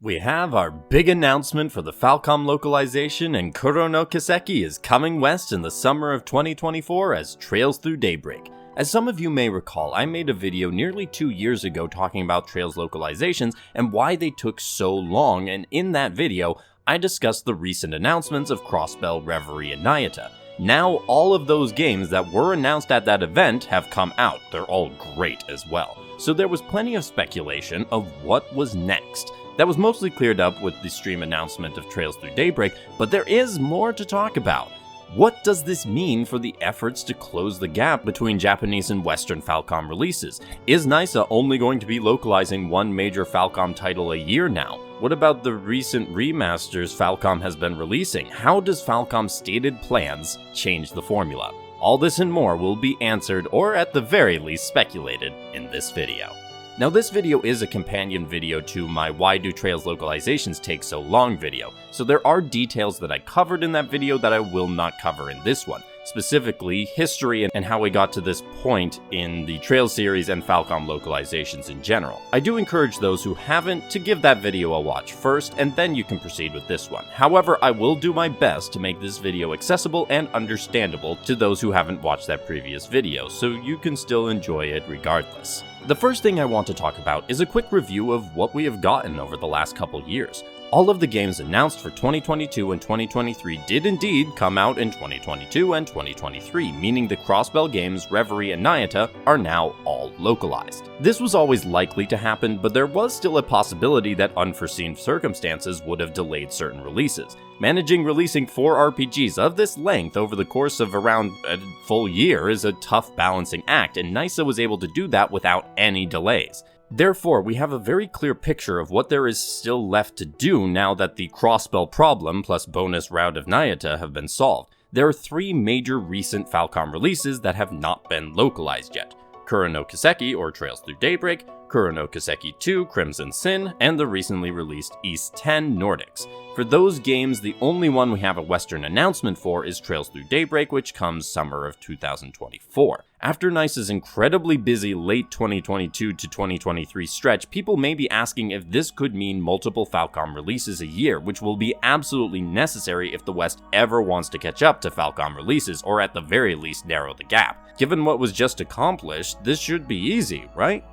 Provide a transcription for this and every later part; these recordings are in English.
We have our big announcement for the Falcom localization, and Kuro no Kiseki is coming west in the summer of 2024 as Trails Through Daybreak. As some of you may recall, I made a video nearly 2 years ago talking about Trails localizations and why they took so long, and in that video, I discussed the recent announcements of Crossbell, Reverie, and Nayuta. Now, all of those games that were announced at that event have come out. They're all great as well. So there was plenty of speculation of what was next. That was mostly cleared up with the stream announcement of Trails Through Daybreak, but there is more to talk about. What does this mean for the efforts to close the gap between Japanese and Western Falcom releases? Is NISA only going to be localizing one major Falcom title a year now? What about the recent remasters Falcom has been releasing? How does Falcom's stated plans change the formula? All this and more will be answered, or at the very least speculated, in this video. Now, this video is a companion video to my Why Do Trails Localizations Take So Long video, so there are details that I covered in that video that I will not cover in this one, specifically history and how we got to this point in the Trails series and Falcom localizations in general. I do encourage those who haven't to give that video a watch first, and then you can proceed with this one. However, I will do my best to make this video accessible and understandable to those who haven't watched that previous video, so you can still enjoy it regardless. The first thing I want to talk about is a quick review of what we have gotten over the last couple years. All of the games announced for 2022 and 2023 did indeed come out in 2022 and 2023, meaning the Crossbell games, Reverie, and Nayuta are now all localized. This was always likely to happen, but there was still a possibility that unforeseen circumstances would have delayed certain releases. Managing releasing 4 RPGs of this length over the course of around a full year is a tough balancing act, and NISA was able to do that without any delays. Therefore, we have a very clear picture of what there is still left to do now that the Crossbell problem plus bonus route of Nayuta have been solved. There are 3 major recent Falcom releases that have not been localized yet: Kuro no Kiseki, or Trails Through Daybreak, Kuro no Kiseki 2, Crimson Sin, and the recently released East 10 Nordics. For those games, the only one we have a Western announcement for is Trails Through Daybreak, which comes summer of 2024. After NISA's incredibly busy late 2022 to 2023 stretch, people may be asking if this could mean multiple Falcom releases a year, which will be absolutely necessary if the West ever wants to catch up to Falcom releases, or at the very least narrow the gap. Given what was just accomplished, this should be easy, right?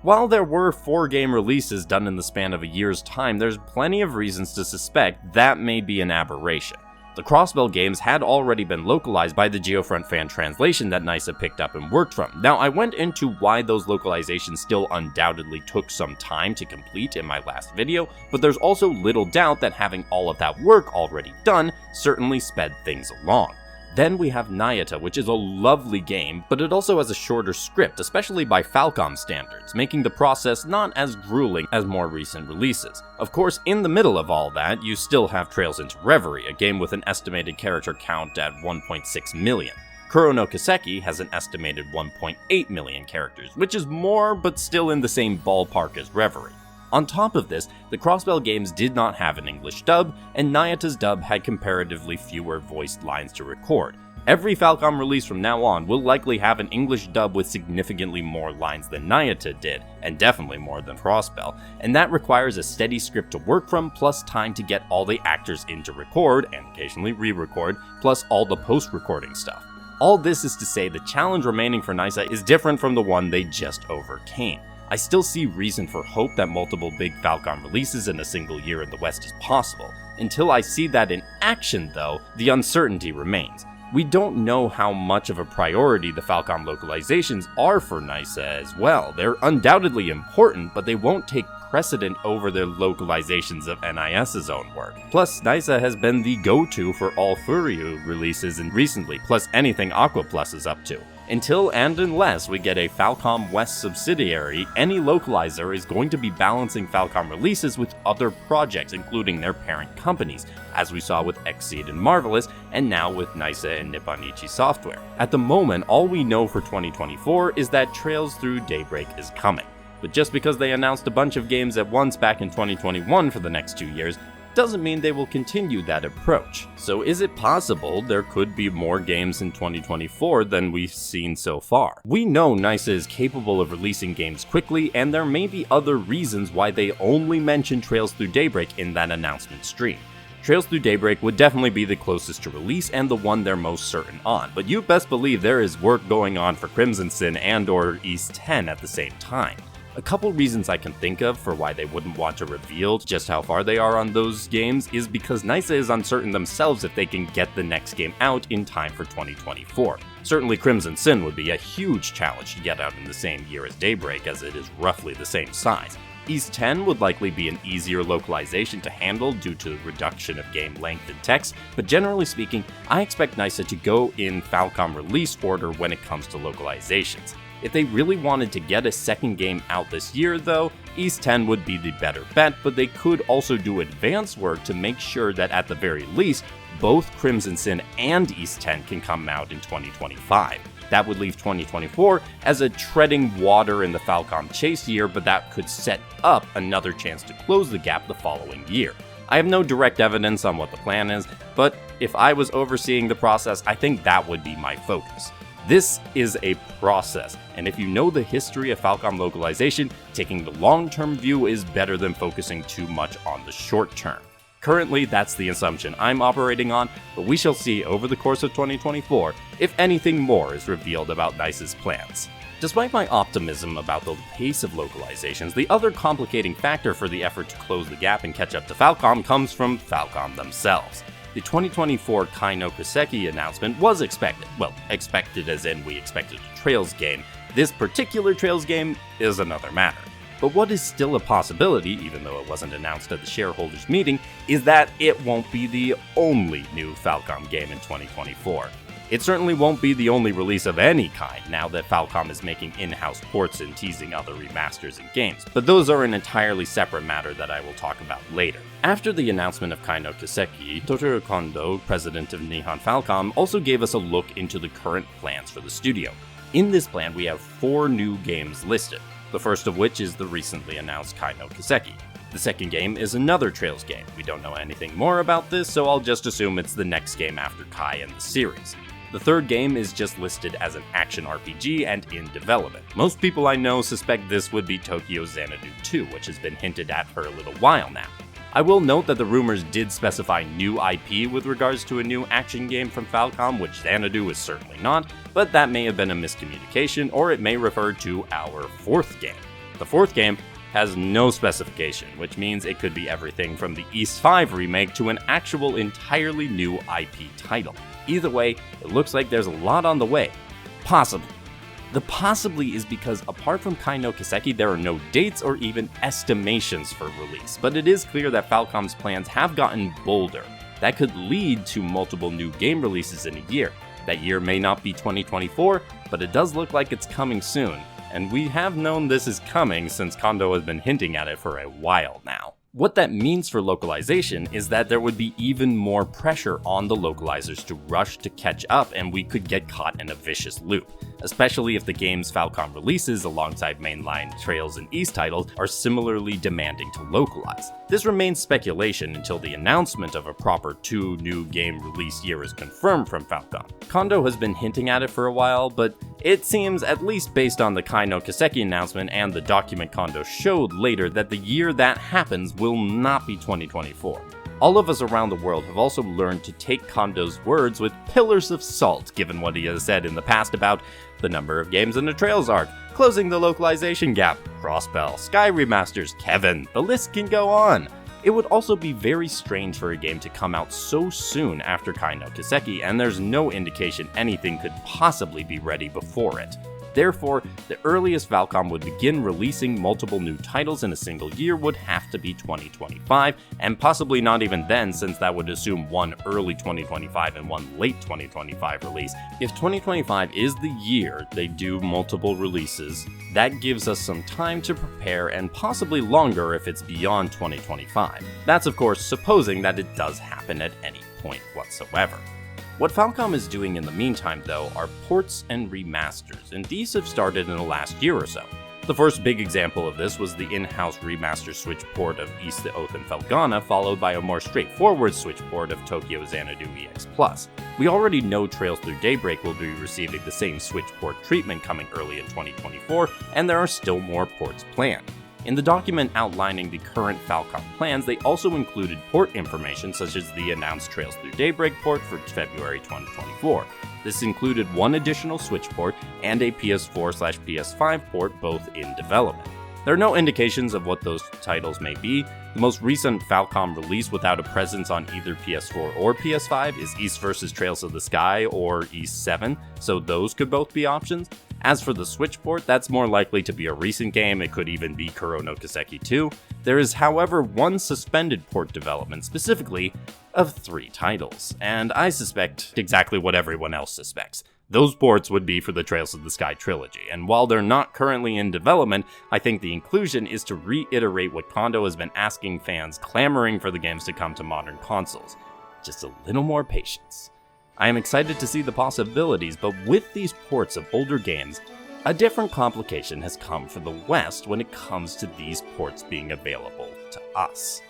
While there were 4 game releases done in the span of a year's time, there's plenty of reasons to suspect that may be an aberration. The Crossbell games had already been localized by the Geofront fan translation that NISA picked up and worked from. Now, I went into why those localizations still undoubtedly took some time to complete in my last video, but there's also little doubt that having all of that work already done certainly sped things along. Then we have Nayuta, which is a lovely game, but it also has a shorter script, especially by Falcom standards, making the process not as grueling as more recent releases. Of course, in the middle of all that, you still have Trails into Reverie, a game with an estimated character count at 1.6 million. Kuro no Kiseki has an estimated 1.8 million characters, which is more, but still in the same ballpark as Reverie. On top of this, the Crossbell games did not have an English dub, and Nayuta's dub had comparatively fewer voiced lines to record. Every Falcom release from now on will likely have an English dub with significantly more lines than Nayuta did, and definitely more than Crossbell, and that requires a steady script to work from, plus time to get all the actors in to record, and occasionally re-record, plus all the post-recording stuff. All this is to say the challenge remaining for NISA is different from the one they just overcame. I still see reason for hope that multiple big Falcom releases in a single year in the West is possible. Until I see that in action, though, the uncertainty remains. We don't know how much of a priority the Falcom localizations are for NISA as well. They're undoubtedly important, but they won't take precedent over their localizations of NIS's own work. Plus, NISA has been the go-to for all Furyu releases recently, plus anything Aqua Plus is up to. Until and unless we get a Falcom West subsidiary, any localizer is going to be balancing Falcom releases with other projects, including their parent companies, as we saw with XSeed and Marvelous, and now with NISA and Nipponichi Software. At the moment, all we know for 2024 is that Trails Through Daybreak is coming. But just because they announced a bunch of games at once back in 2021 for the next 2 years, doesn't mean they will continue that approach. So is it possible there could be more games in 2024 than we've seen so far? We know NISA is capable of releasing games quickly, and there may be other reasons why they only mentioned Trails Through Daybreak in that announcement stream. Trails Through Daybreak would definitely be the closest to release and the one they're most certain on, but you best believe there is work going on for Crimson Sin and or Ys 10 at the same time. A couple reasons I can think of for why they wouldn't want to reveal just how far they are on those games is because NISA is uncertain themselves if they can get the next game out in time for 2024. Certainly Crimson Sin would be a huge challenge to get out in the same year as Daybreak, as it is roughly the same size. Ys 10 would likely be an easier localization to handle due to the reduction of game length and text, but generally speaking, I expect NISA to go in Falcom release order when it comes to localizations. If they really wanted to get a second game out this year though, Ys 10 would be the better bet, but they could also do advanced work to make sure that at the very least, both Crimson Sin and Ys 10 can come out in 2025. That would leave 2024 as a treading water in the Falcom chase year, but that could set up another chance to close the gap the following year. I have no direct evidence on what the plan is, but if I was overseeing the process, I think that would be my focus. This is a process, and if you know the history of Falcom localization, taking the long-term view is better than focusing too much on the short term. Currently, that's the assumption I'm operating on, but we shall see over the course of 2024 if anything more is revealed about NISA's plans. Despite my optimism about the pace of localizations, the other complicating factor for the effort to close the gap and catch up to Falcom comes from Falcom themselves. The 2024 Kai no Kiseki announcement was expected. Well, expected as in we expected a Trails game. This particular Trails game is another matter. But what is still a possibility, even though it wasn't announced at the shareholders meeting, is that it won't be the only new Falcom game in 2024. It certainly won't be the only release of any kind now that Falcom is making in-house ports and teasing other remasters and games, but those are an entirely separate matter that I will talk about later. After the announcement of Kai no Kiseki, Toshiro Kondo, president of NIS and Falcom, also gave us a look into the current plans for the studio. In this plan, we have 4 new games listed, the first of which is the recently announced Kai no Kiseki. The second game is another Trails game. We don't know anything more about this, so I'll just assume it's the next game after Kai in the series. The third game is just listed as an action RPG and in development. Most people I know suspect this would be Tokyo Xanadu 2, which has been hinted at for a little while now. I will note that the rumors did specify new IP with regards to a new action game from Falcom, which Xanadu is certainly not, but that may have been a miscommunication, or it may refer to our fourth game. The fourth game has no specification, which means it could be everything from the Ys 5 remake to an actual entirely new IP title. Either way, it looks like there's a lot on the way. Possibly. The possibly is because apart from Kai no Kiseki, there are no dates or even estimations for release, but it is clear that Falcom's plans have gotten bolder. That could lead to multiple new game releases in a year. That year may not be 2024, but it does look like it's coming soon, and we have known this is coming since Kondo has been hinting at it for a while now. What that means for localization is that there would be even more pressure on the localizers to rush to catch up, and we could get caught in a vicious loop, especially if the games Falcom releases alongside mainline Trails and Ys titles are similarly demanding to localize. This remains speculation until the announcement of a proper 2 new game release year is confirmed from Falcom. Kondo has been hinting at it for a while, but it seems, at least based on the Kai no Kiseki announcement and the document Kondo showed later, that the year that happens will not be 2024. All of us around the world have also learned to take Kondo's words with pillars of salt, given what he has said in the past about the number of games in the Trails arc, closing the localization gap, Crossbell, Sky remasters, Kevin, the list can go on. It would also be very strange for a game to come out so soon after Kai no Kiseki, and there's no indication anything could possibly be ready before it. Therefore, the earliest Falcom would begin releasing multiple new titles in a single year would have to be 2025, and possibly not even then, since that would assume one early 2025 and one late 2025 release. If 2025 is the year they do multiple releases, that gives us some time to prepare, and possibly longer if it's beyond 2025. That's of course supposing that it does happen at any point whatsoever. What Falcom is doing in the meantime, though, are ports and remasters, and these have started in the last year or so. The first big example of this was the in-house remaster Switch port of Ys the Oath and Felghana, followed by a more straightforward Switch port of Tokyo Xanadu EX+. We already know Trails Through Daybreak will be receiving the same Switch port treatment coming early in 2024, and there are still more ports planned. In the document outlining the current Falcom plans, they also included port information such as the announced Trails Through Daybreak port for February 2024. This included one additional Switch port and a PS4/PS5 port, both in development. There are no indications of what those titles may be. The most recent Falcom release without a presence on either PS4 or PS5 is Ys vs. Trails of the Sky or Ys 7, so those could both be options. As for the Switch port, that's more likely to be a recent game. It could even be Kuro no Kiseki 2. There is, however, one suspended port development, specifically of 3 titles, and I suspect exactly what everyone else suspects. Those ports would be for the Trails of the Sky trilogy, and while they're not currently in development, I think the inclusion is to reiterate what Kondo has been asking fans, clamoring for the games to come to modern consoles. Just a little more patience. I am excited to see the possibilities, but with these ports of older games, a different complication has come for the West when it comes to these ports being available to us.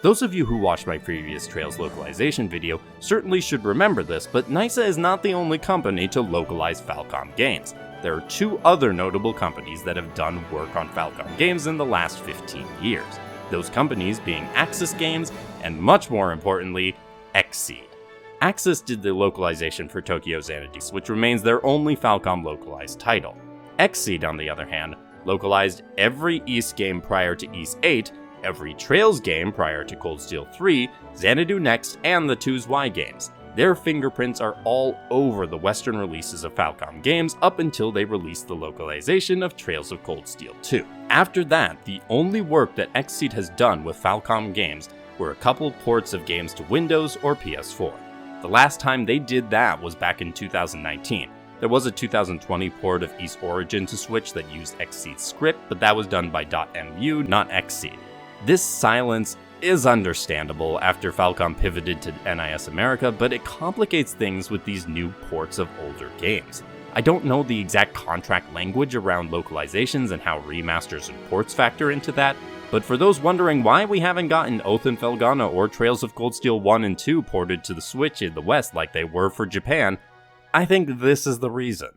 Those of you who watched my previous Trails localization video certainly should remember this, but NISA is not the only company to localize Falcom games. There are 2 other notable companies that have done work on Falcom games in the last 15 years. Those companies being Aksys Games, and much more importantly, XSeed. Aksys did the localization for Tokyo Xanadu, which remains their only Falcom localized title. XSeed, on the other hand, localized every Ys game prior to Ys 8, every Trails game prior to Cold Steel 3, Xanadu Next, and the 2's Y games. Their fingerprints are all over the Western releases of Falcom games up until they released the localization of Trails of Cold Steel 2. After that, the only work that XSeed has done with Falcom games were a couple ports of games to Windows or PS4. The last time they did that was back in 2019. There was a 2020 port of Ys Origin to Switch that used XSeed's script, but that was done by .mu, not XSeed. This silence is understandable after Falcom pivoted to NIS America, but it complicates things with these new ports of older games. I don't know the exact contract language around localizations and how remasters and ports factor into that, but for those wondering why we haven't gotten Oath and Felghana or Trails of Cold Steel 1 and 2 ported to the Switch in the West like they were for Japan, I think this is the reason.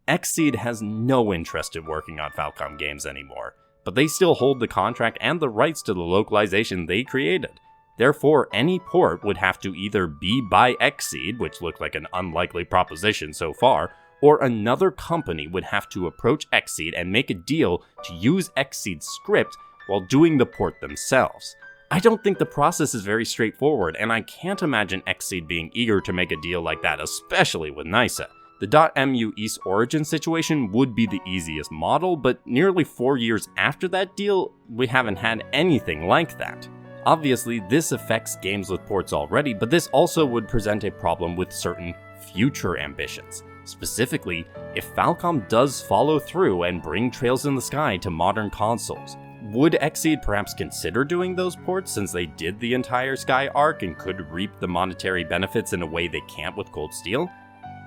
XSeed has no interest in working on Falcom games anymore, but they still hold the contract and the rights to the localization they created. Therefore, any port would have to either be by XSeed, which looked like an unlikely proposition so far, or another company would have to approach XSeed and make a deal to use XSeed's script while doing the port themselves. I don't think the process is very straightforward, and I can't imagine XSeed being eager to make a deal like that, especially with NISA. The .mu Ys Origin situation would be the easiest model, but nearly 4 years after that deal, we haven't had anything like that. Obviously, this affects games with ports already, but this also would present a problem with certain future ambitions. Specifically, if Falcom does follow through and bring Trails in the Sky to modern consoles, would XSeed perhaps consider doing those ports since they did the entire Sky arc and could reap the monetary benefits in a way they can't with Cold Steel?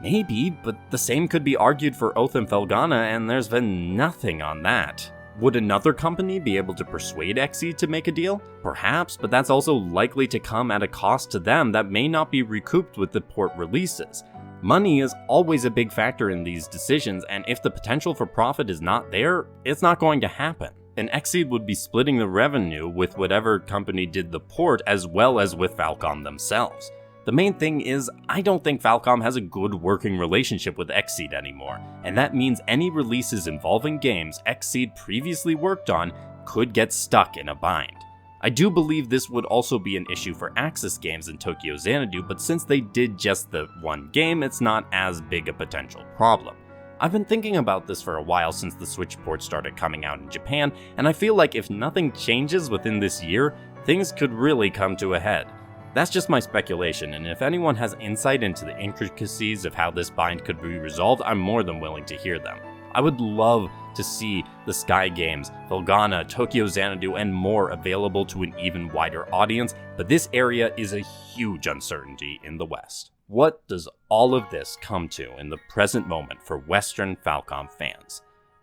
Maybe, but the same could be argued for Oath and Felghana, and there's been nothing on that. Would another company be able to persuade XSeed to make a deal? Perhaps, but that's also likely to come at a cost to them that may not be recouped with the port releases. Money is always a big factor in these decisions, and if the potential for profit is not there, it's not going to happen. And XSeed would be splitting the revenue with whatever company did the port as well as with Falcom themselves. The main thing is, I don't think Falcom has a good working relationship with XSeed anymore, and that means any releases involving games XSeed previously worked on could get stuck in a bind. I do believe this would also be an issue for Aksys Games and Tokyo Xanadu, but since they did just the one game, it's not as big a potential problem. I've been thinking about this for a while since the Switch port started coming out in Japan, and I feel like if nothing changes within this year, things could really come to a head. That's just my speculation, and if anyone has insight into the intricacies of how this bind could be resolved, I'm more than willing to hear them. I would love to see the Sky games, Felghana, Tokyo Xanadu, and more available to an even wider audience, but this area is a huge uncertainty in the West. What does all of this come to in the present moment for Western Falcom fans?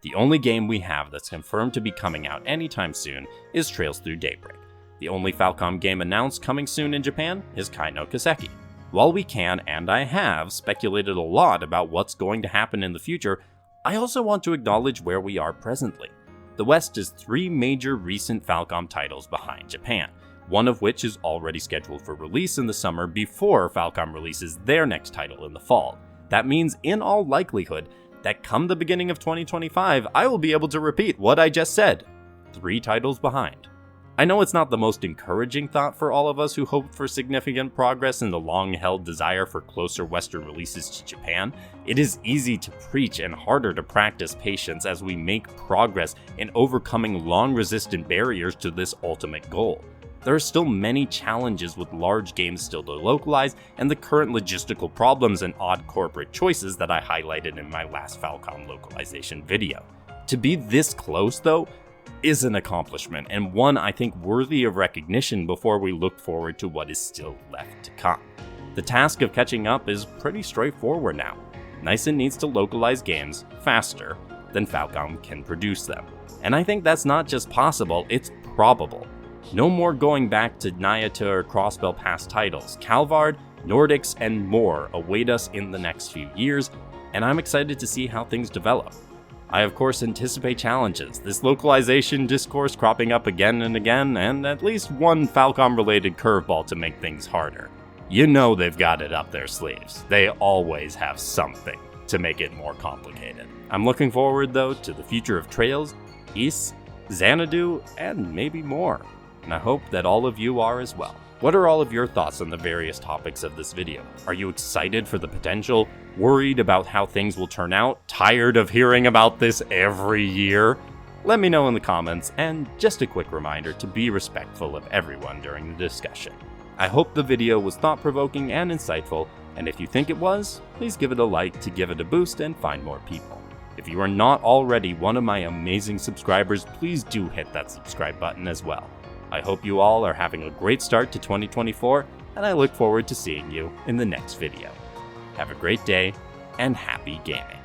The only game we have that's confirmed to be coming out anytime soon is Trails Through Daybreak. The only Falcom game announced coming soon in Japan is Kai no Kiseki. While we can, and I have, speculated a lot about what's going to happen in the future, I also want to acknowledge where we are presently. The West is 3 major recent Falcom titles behind Japan, one of which is already scheduled for release in the summer before Falcom releases their next title in the fall. That means, in all likelihood, that come the beginning of 2025, I will be able to repeat what I just said. 3 titles behind. I know it's not the most encouraging thought for all of us who hoped for significant progress in the long-held desire for closer Western releases to Japan. It is easy to preach and harder to practice patience as we make progress in overcoming long-resistant barriers to this ultimate goal. There are still many challenges with large games still to localize, and the current logistical problems and odd corporate choices that I highlighted in my last Falcom localization video. To be this close, though, is an accomplishment, and one I think worthy of recognition before we look forward to what is still left to come. The task of catching up is pretty straightforward now. NISA needs to localize games faster than Falcom can produce them. And I think that's not just possible, it's probable. No more going back to Nayuta or Crossbell past titles. Calvard, Nordics, and more await us in the next few years, and I'm excited to see how things develop. I of course anticipate challenges, this localization discourse cropping up again and again, and at least one Falcom-related curveball to make things harder. You know they've got it up their sleeves. They always have something to make it more complicated. I'm looking forward, though, to the future of Trails, Aksys, Xanadu, and maybe more. And I hope that all of you are as well. What are all of your thoughts on the various topics of this video? Are you excited for the potential? Worried about how things will turn out? Tired of hearing about this every year? Let me know in the comments, and just a quick reminder to be respectful of everyone during the discussion. I hope the video was thought-provoking and insightful, and if you think it was, please give it a like to give it a boost and find more people. If you are not already one of my amazing subscribers, please do hit that subscribe button as well. I hope you all are having a great start to 2024, and I look forward to seeing you in the next video. Have a great day, and happy gaming.